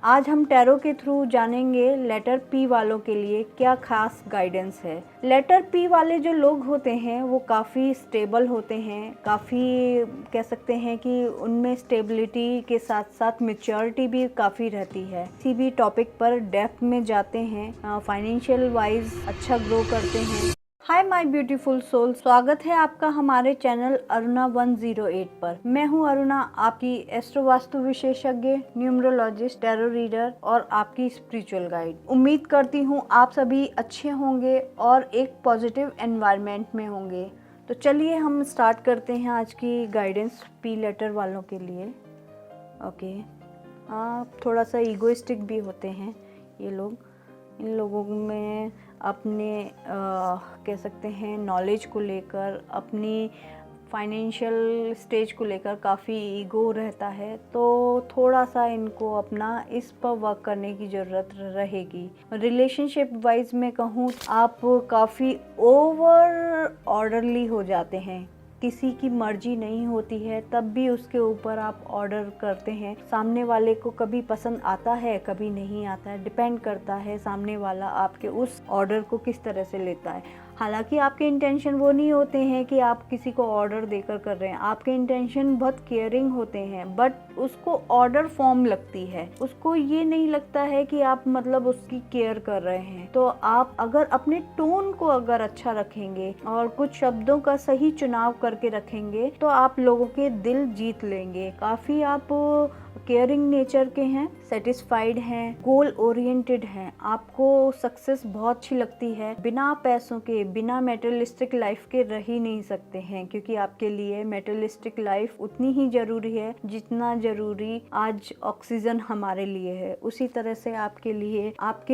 आज हम टैरो के थ्रू जानेंगे लेटर पी वालों के लिए क्या खास गाइडेंस है। लेटर पी वाले जो लोग होते हैं वो काफ़ी स्टेबल होते हैं, काफ़ी कह सकते हैं कि उनमें स्टेबिलिटी के साथ साथ मैच्योरिटी भी काफ़ी रहती है। किसी भी टॉपिक पर डेप्थ में जाते हैं, फाइनेंशियल वाइज अच्छा ग्रो करते हैं। हाय माय ब्यूटीफुल सोल, स्वागत है आपका हमारे चैनल अरुणा 108 पर। मैं हूं अरुणा, आपकी एस्ट्रो वास्तु विशेषज्ञ, न्यूमरोलॉजिस्ट, टैरो रीडर और आपकी स्पिरिचुअल गाइड। उम्मीद करती हूं आप सभी अच्छे होंगे और एक पॉजिटिव एनवायरनमेंट में होंगे। तो चलिए हम स्टार्ट करते हैं आज की गाइडेंस पी लेटर वालों के लिए। ओके, थोड़ा सा ईगोइस्टिक भी होते हैं ये लोग। इन लोगों में अपने कह सकते हैं नॉलेज को लेकर, अपनी फाइनेंशियल स्टेज को लेकर काफ़ी ईगो रहता है, तो थोड़ा सा इनको अपना इस पर वर्क करने की ज़रूरत रहेगी। रिलेशनशिप वाइज में कहूँ, आप काफ़ी ओवर ऑर्डरली हो जाते हैं। किसी की मर्जी नहीं होती है तब भी उसके ऊपर आप ऑर्डर करते हैं। सामने वाले को कभी पसंद आता है, कभी नहीं आता है। डिपेंड करता है सामने वाला आपके उस ऑर्डर को किस तरह से लेता है। हालांकि आपके इंटेंशन वो नहीं होते हैं कि आप किसी को ऑर्डर देकर कर रहे हैं। आपके इंटेंशन बहुत केयरिंग होते हैं, बट उसको ऑर्डर फॉर्म लगती है। उसको ये नहीं लगता है कि आप मतलब उसकी केयर कर रहे हैं। तो आप अगर अपने टोन को अगर अच्छा रखेंगे और कुछ शब्दों का सही चुनाव करके रखेंगे तो आप लोगों के दिल जीत लेंगे। काफ़ी आप केयरिंग नेचर के हैं, सेटिस्फाइड हैं, गोल ओरिएंटेड हैं, आपको सक्सेस बहुत अच्छी लगती है। बिना पैसों के, बिना मेटेरियलिस्टिक लाइफ के रह ही नहीं सकते हैं, क्योंकि आपके लिए मेटेरियलिस्टिक लाइफ उतनी ही जरूरी है जितना जरूरी आज ऑक्सीजन हमारे लिए है। उसी तरह से आपके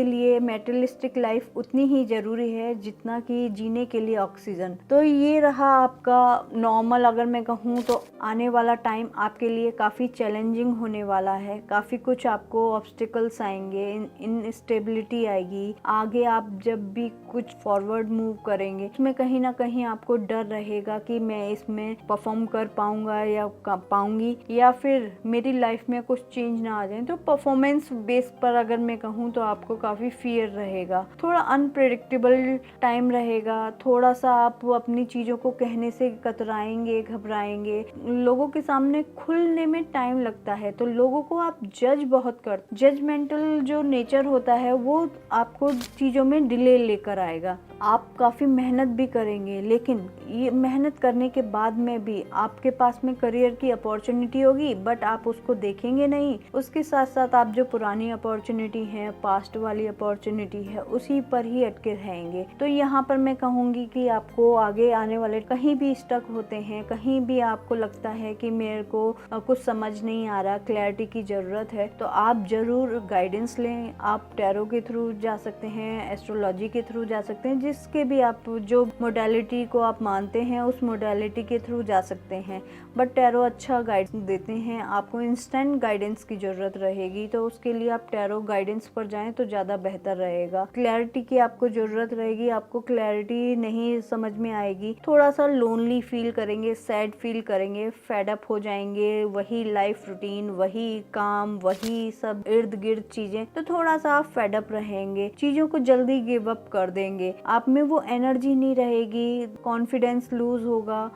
लिए मेटेरियलिस्टिक लाइफ उतनी ही जरूरी है जितना कि जीने के लिए ऑक्सीजन। तो ये रहा आपका नॉर्मल। अगर मैं कहूँ तो आने वाला टाइम आपके लिए काफ़ी चैलेंजिंग होने वाला है। काफ़ी कुछ आपको ऑब्स्टिकल्स आएंगे, इनस्टेबिलिटी आएगी। आगे आप जब भी कुछ फॉरवर्ड मूव करेंगे उसमें कहीं ना कहीं आपको डर रहेगा कि मैं इसमें परफॉर्म कर पाऊंगा या पाऊंगी, या फिर मेरी लाइफ में कुछ चेंज ना आ जाए। तो परफॉर्मेंस बेस पर अगर मैं कहूँ तो आपको काफ़ी फियर रहेगा। थोड़ा अनप्रेडिक्टेबल टाइम रहेगा। थोड़ा सा आप अपनी चीज़ों को कहने से कतराएंगे, घबराएंगे। लोगों के सामने खुलने में टाइम लगता है, तो लोगों को आप जज बहुत करते। जजमेंटल जो नेचर होता है वो आपको चीज़ों में डिले लेकर आएगा। आप काफ़ी मेहनत भी करेंगे, लेकिन ये मेहनत करने के बाद में भी आपके पास में करियर की अपॉर्चुनिटी होगी, बट आप उसको देखेंगे नहीं। उसके साथ साथ आप जो पुरानी अपॉर्चुनिटी है, पास्ट वाली अपॉर्चुनिटी है, उसी पर ही अटके रहेंगे। तो यहाँ पर मैं कहूँगी कि आपको आगे आने वाले कहीं भी स्टक होते हैं, कहीं भी आपको लगता है कि मेरे को कुछ समझ नहीं आ रहा, क्लैरिटी की ज़रूरत है, तो आप ज़रूर गाइडेंस लें। आप टैरो के थ्रू जा सकते हैं, एस्ट्रोलॉजी के थ्रू जा सकते हैं, जिसके भी आप जो मोडालिटी को आप मानते हैं उस मोडालिटी के थ्रू जा सकते हैं। बट टैरो अच्छा गाइडेंस देते हैं। आपको इंस्टेंट गाइडेंस की ज़रूरत रहेगी तो उसके लिए आप टैरो गाइडेंस पर जाएं तो ज़्यादा बेहतर रहेगा। क्लैरिटी की आपको ज़रूरत रहेगी। आपको क्लैरिटी नहीं समझ में आएगी, थोड़ा सा लोनली फील करेंगे, सैड फील करेंगे, फेड अप हो जाएंगे। वही लाइफ रूटीन, वही काम, वही सब इर्द गिर्द चीजें, तो थोड़ा सा आप फेड अप रहेंगे। चीजों को जल्दी गिव अप कर देंगे। आप में वो एनर्जी नहीं रहेगी, कॉन्फिडेंस लूज होगा।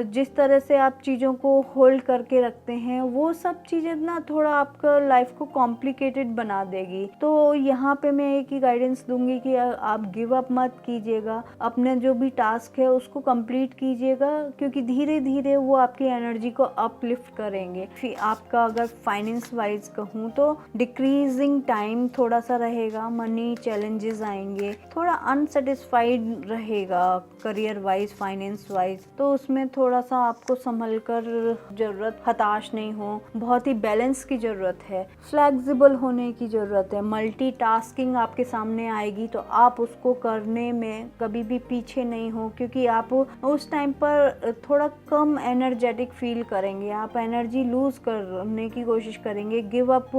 जिस तरह से आप चीज़ों को होल्ड करके रखते हैं वो सब चीज़ें ना थोड़ा आपका लाइफ को कॉम्प्लिकेटेड बना देगी। तो यहाँ पे मैं एक ही गाइडेंस दूंगी कि आप गिव अप मत कीजिएगा। अपने जो भी टास्क है उसको कंप्लीट कीजिएगा, क्योंकि धीरे धीरे वो आपकी एनर्जी को अपलिफ्ट करेंगे। फिर आपका अगर फाइनेंस वाइज कहूँ तो डिक्रीजिंग टाइम थोड़ा सा रहेगा। मनी चैलेंजेस आएंगे, थोड़ा अनसेटिस्फाइड रहेगा करियर वाइज, फाइनेंस वाइज। तो उसमें थोड़ा सा आपको संभल कर जरूरत, हताश नहीं हो। बहुत ही बैलेंस की जरूरत है, फ्लेक्सिबल होने की जरूरत है। मल्टीटास्किंग आपके सामने आएगी तो आप उसको करने में कभी भी पीछे नहीं हो, क्योंकि आप उस टाइम पर थोड़ा कम एनर्जेटिक फील करेंगे। आप एनर्जी लूज करने की कोशिश करेंगे, गिव अप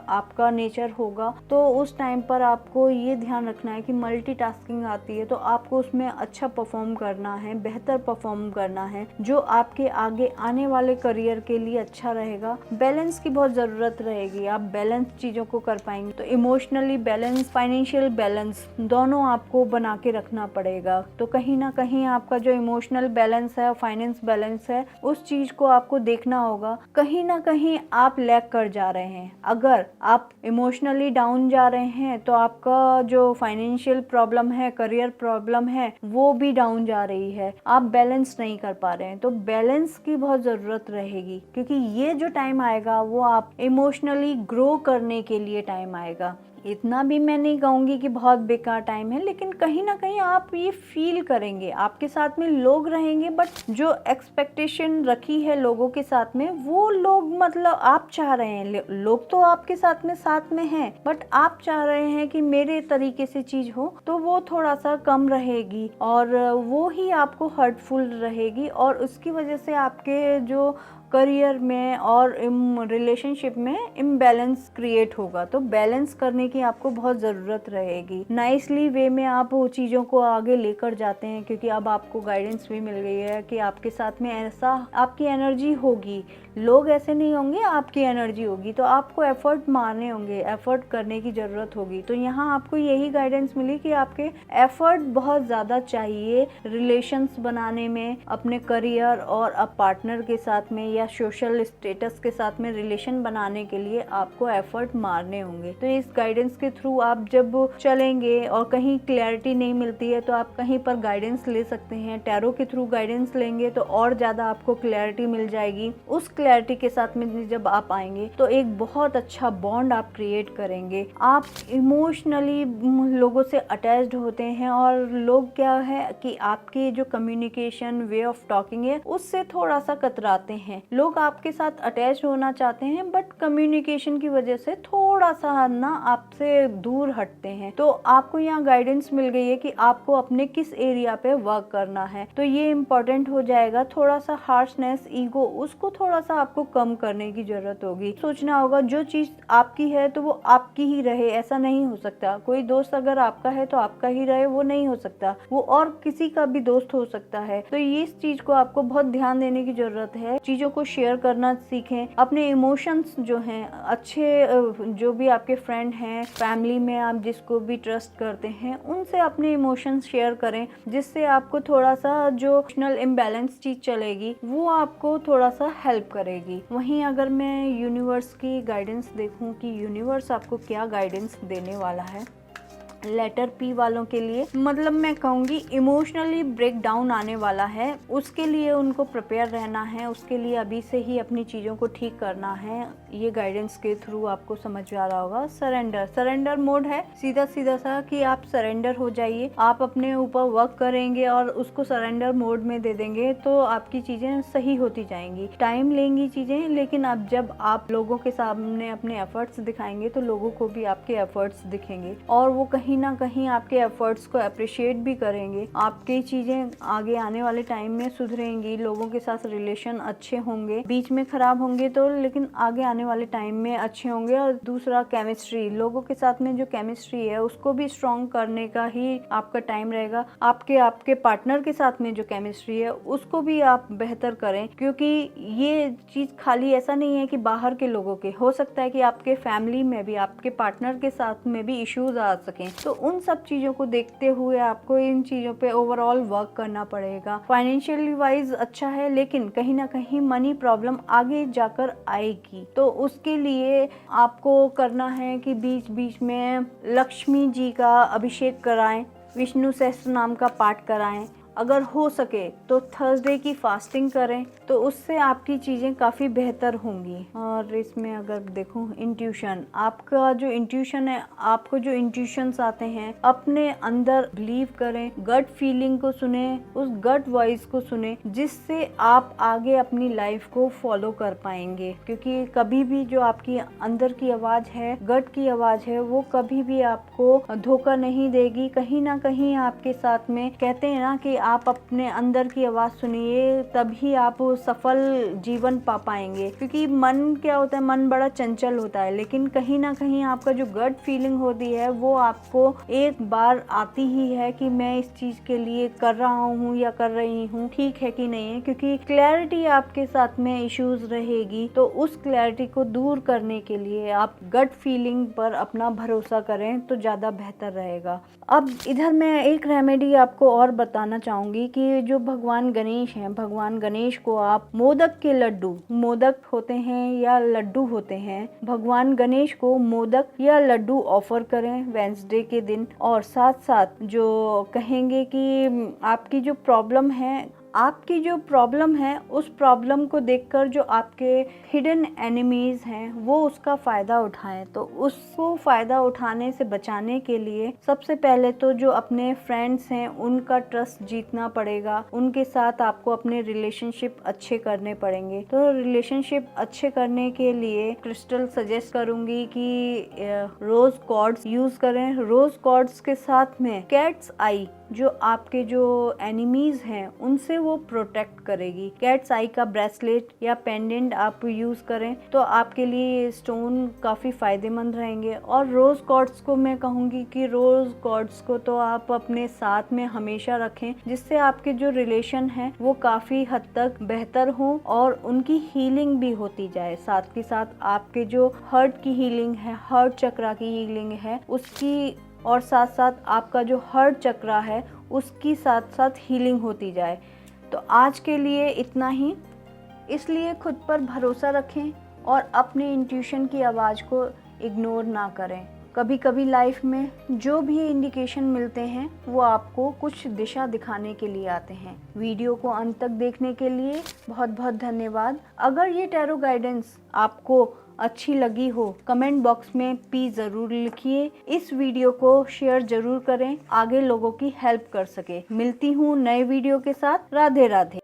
आपका नेचर होगा। तो उस टाइम पर आपको ये ध्यान रखना है कि मल्टीटास्किंग आती है तो आपको उसमें अच्छा परफॉर्म करना है, बेहतर परफॉर्म करना है जो आपके आगे आने वाले करियर के लिए अच्छा रहेगा। बैलेंस की बहुत ज़रूरत रहेगी, आप बैलेंस चीज़ों को कर पाएंगे। तो इमोशनली बैलेंस, फाइनेंशियल बैलेंस दोनों आपको बना के रखना पड़ेगा। तो कहीं ना कहीं आपका जो इमोशनल बैलेंस है और फाइनेंस बैलेंस है उस चीज़ को आपको देखना होगा। कहीं ना कहीं आप लैग कर जा रहे हैं। अगर आप इमोशनली डाउन जा रहे हैं तो आपका जो फाइनेंशियल प्रॉब्लम है, करियर प्रॉब्लम है, वो भी डाउन जा रही है। आप बैलेंस नहीं कर पा रहे हैं। तो बैलेंस की बहुत ज़रूरत रहेगी क्योंकि ये जो टाइम आएगा वो आप इमोशनली ग्रो करने के लिए टाइम आएगा। इतना भी मैं नहीं कहूँगी कि बहुत बेकार टाइम है, लेकिन कहीं ना कहीं आप ये फील करेंगे। आपके साथ में लोग रहेंगे बट जो एक्सपेक्टेशन रखी है लोगों के साथ में, वो लोग मतलब आप चाह रहे हैं, लोग तो आपके साथ में हैं बट आप चाह रहे हैं कि मेरे तरीके से चीज़ हो, तो वो थोड़ा सा कम रहेगी और वो ही आपको हर्टफुल रहेगी और उसकी वजह से आपके जो करियर में और रिलेशनशिप में इम्बैलेंस क्रिएट होगा। तो बैलेंस करने की आपको बहुत ज़रूरत रहेगी। नाइसली वे में आप वो चीज़ों को आगे लेकर जाते हैं क्योंकि अब आपको गाइडेंस भी मिल गई है कि आपके साथ में ऐसा आपकी एनर्जी होगी, लोग ऐसे नहीं होंगे, आपकी एनर्जी होगी। तो आपको एफर्ट मारने होंगे, एफर्ट करने की ज़रूरत होगी। तो यहाँ आपको यही गाइडेंस मिली कि आपके एफर्ट बहुत ज़्यादा चाहिए रिलेशंस बनाने में, अपने करियर और अब पार्टनर के साथ में या सोशल स्टेटस के साथ में रिलेशन बनाने के लिए आपको एफर्ट मारने होंगे। तो इस गाइडेंस के थ्रू आप जब चलेंगे और कहीं क्लैरिटी नहीं मिलती है तो आप कहीं पर गाइडेंस ले सकते हैं। टैरो के थ्रू गाइडेंस लेंगे तो और ज़्यादा आपको क्लैरिटी मिल जाएगी। उस क्लैरिटी के साथ में जब आप आएंगे तो एक बहुत अच्छा बॉन्ड आप क्रिएट करेंगे। आप इमोशनली लोगों से अटैच्ड होते हैं और लोग क्या है कि आपके जो कम्युनिकेशन, वे ऑफ टॉकिंग है उससे थोड़ा सा कतराते हैं। लोग आपके साथ अटैच होना चाहते हैं बट कम्युनिकेशन की वजह से थोड़ा सा ना आपसे दूर हटते हैं। तो आपको यहाँ गाइडेंस मिल गई है कि आपको अपने किस एरिया पे वर्क करना है। तो ये इम्पोर्टेंट हो जाएगा। थोड़ा सा हार्शनेस, ईगो, उसको थोड़ा सा आपको कम करने की जरूरत होगी। सोचना होगा जो चीज आपकी है तो वो आपकी ही रहे, ऐसा नहीं हो सकता। कोई दोस्त अगर आपका है तो आपका ही रहे, वो नहीं हो सकता, वो और किसी का भी दोस्त हो सकता है। तो ये इस चीज को आपको बहुत ध्यान देने की जरूरत है। चीजों को शेयर करना सीखें। अपने इमोशंस जो हैं, अच्छे जो भी आपके फ्रेंड हैं, फैमिली में आप जिसको भी ट्रस्ट करते हैं, उनसे अपने इमोशंस शेयर करें, जिससे आपको थोड़ा सा जो इमोशनल इम्बैलेंस चीज चलेगी वो आपको थोड़ा सा हेल्प करेगी। वहीं अगर मैं यूनिवर्स की गाइडेंस देखूं कि यूनिवर्स आपको क्या गाइडेंस देने वाला है लेटर पी वालों के लिए, मतलब मैं कहूँगी इमोशनली ब्रेक डाउन आने वाला है। उसके लिए उनको प्रिपेयर रहना है, उसके लिए अभी से ही अपनी चीज़ों को ठीक करना है। ये गाइडेंस के थ्रू आपको समझ आ रहा होगा। सरेंडर मोड है, सीधा सा कि आप सरेंडर हो जाइए। आप अपने ऊपर वर्क करेंगे और उसको सरेंडर मोड में दे देंगे तो आपकी चीज़ें सही होती जाएंगी। टाइम लेंगी चीज़ें, लेकिन अब जब आप लोगों के सामने अपने एफर्ट्स दिखाएंगे तो लोगों को भी आपके एफर्ट्स दिखेंगे और वो कहीं ना कहीं आपके एफर्ट्स को अप्रिशिएट भी करेंगे। आपकी चीजें आगे आने वाले टाइम में सुधरेंगी, लोगों के साथ रिलेशन अच्छे होंगे। बीच में खराब होंगे तो लेकिन आगे आने वाले टाइम में अच्छे होंगे। और दूसरा केमिस्ट्री, लोगों के साथ में जो केमिस्ट्री है उसको भी स्ट्रॉन्ग करने का ही आपका टाइम रहेगा। आपके पार्टनर के साथ में जो केमिस्ट्री है उसको भी आप बेहतर करें, क्योंकि ये चीज खाली ऐसा नहीं है कि बाहर के लोगों के, हो सकता है कि आपके फैमिली में भी, आपके पार्टनर के साथ में भी इश्यूज आ सकें। तो उन सब चीज़ों को देखते हुए आपको इन चीज़ों पे ओवरऑल वर्क करना पड़ेगा। फाइनेंशियली वाइज अच्छा है, लेकिन कहीं ना कहीं मनी प्रॉब्लम आगे जाकर आएगी। तो उसके लिए आपको करना है कि बीच बीच में लक्ष्मी जी का अभिषेक कराएं, विष्णु सहस्त्र नाम का पाठ कराएं। अगर हो सके तो थर्सडे की फास्टिंग करें, तो उससे आपकी चीज़ें काफ़ी बेहतर होंगी। और इसमें अगर देखूं इंट्यूशन, आपका जो इंट्यूशन है, आपको जो इंट्यूशंस आते हैं अपने अंदर बिलीव करें, गट फीलिंग को सुने, उस गट वॉइस को सुने, जिससे आप आगे अपनी लाइफ को फॉलो कर पाएंगे। क्योंकि कभी भी जो आपकी अंदर की आवाज़ है, गट की आवाज़ है, वो कभी भी आपको धोखा नहीं देगी। कहीं ना कहीं आपके साथ में कहते हैं ना कि आप अपने अंदर की आवाज़ सुनिए, तभी आप सफल जीवन पा पाएंगे। क्योंकि मन क्या होता है, मन बड़ा चंचल होता है, लेकिन कहीं ना कहीं आपका जो गट फीलिंग होती है वो आपको एक बार आती ही है कि मैं इस चीज़ के लिए कर रहा हूँ या कर रही हूँ, ठीक है कि नहीं है। क्योंकि क्लैरिटी आपके साथ में इश्यूज रहेगी, तो उस क्लैरिटी को दूर करने के लिए आप गट फीलिंग पर अपना भरोसा करें तो ज़्यादा बेहतर रहेगा। अब इधर मैं एक रेमेडी आपको और बताना चाहूँगी कि जो भगवान गणेश हैं, भगवान गणेश को आप मोदक के लड्डू, मोदक होते हैं या लड्डू होते हैं, भगवान गणेश को मोदक या लड्डू ऑफर करें वेंसडे के दिन। और साथ साथ जो कहेंगे कि आपकी जो प्रॉब्लम है उस प्रॉब्लम को देखकर जो आपके हिडन एनिमीज हैं वो उसका फ़ायदा उठाएं। तो उसको फ़ायदा उठाने से बचाने के लिए सबसे पहले तो जो अपने फ्रेंड्स हैं उनका ट्रस्ट जीतना पड़ेगा, उनके साथ आपको अपने रिलेशनशिप अच्छे करने पड़ेंगे। तो रिलेशनशिप अच्छे करने के लिए क्रिस्टल सजेस्ट करूँगी कि रोज़ कॉर्ड्स यूज़ करें। रोज़ कॉर्ड्स के साथ में कैट्स आई जो आपके जो एनिमीज हैं उनसे वो प्रोटेक्ट करेगी। कैट्स आई का ब्रेसलेट या पेंडेंट आप यूज़ करें तो आपके लिए स्टोन काफ़ी फ़ायदेमंद रहेंगे। और रोज़ कॉर्ड्स को मैं कहूँगी कि रोज़ कॉर्ड्स को तो आप अपने साथ में हमेशा रखें, जिससे आपके जो रिलेशन हैं वो काफ़ी हद तक बेहतर हों और उनकी हीलिंग भी होती जाए। साथ के साथ आपके जो हर्ट की हीलिंग है, हर्ट चक्रा की हीलिंग है उसकी, और साथ साथ आपका जो हर्ट चक्रा है उसकी साथ साथ हीलिंग होती जाए। तो आज के लिए इतना ही। इसलिए खुद पर भरोसा रखें और अपने इंट्यूशन की आवाज़ को इग्नोर ना करें। कभी कभी लाइफ में जो भी इंडिकेशन मिलते हैं वो आपको कुछ दिशा दिखाने के लिए आते हैं। वीडियो को अंत तक देखने के लिए बहुत बहुत धन्यवाद। अगर ये टैरो गाइडेंस आपको अच्छी लगी हो कमेंट बॉक्स में P ज़रूर लिखिए। इस वीडियो को शेयर ज़रूर करें, आगे लोगों की हेल्प कर सके। मिलती हूँ नए वीडियो के साथ। राधे राधे।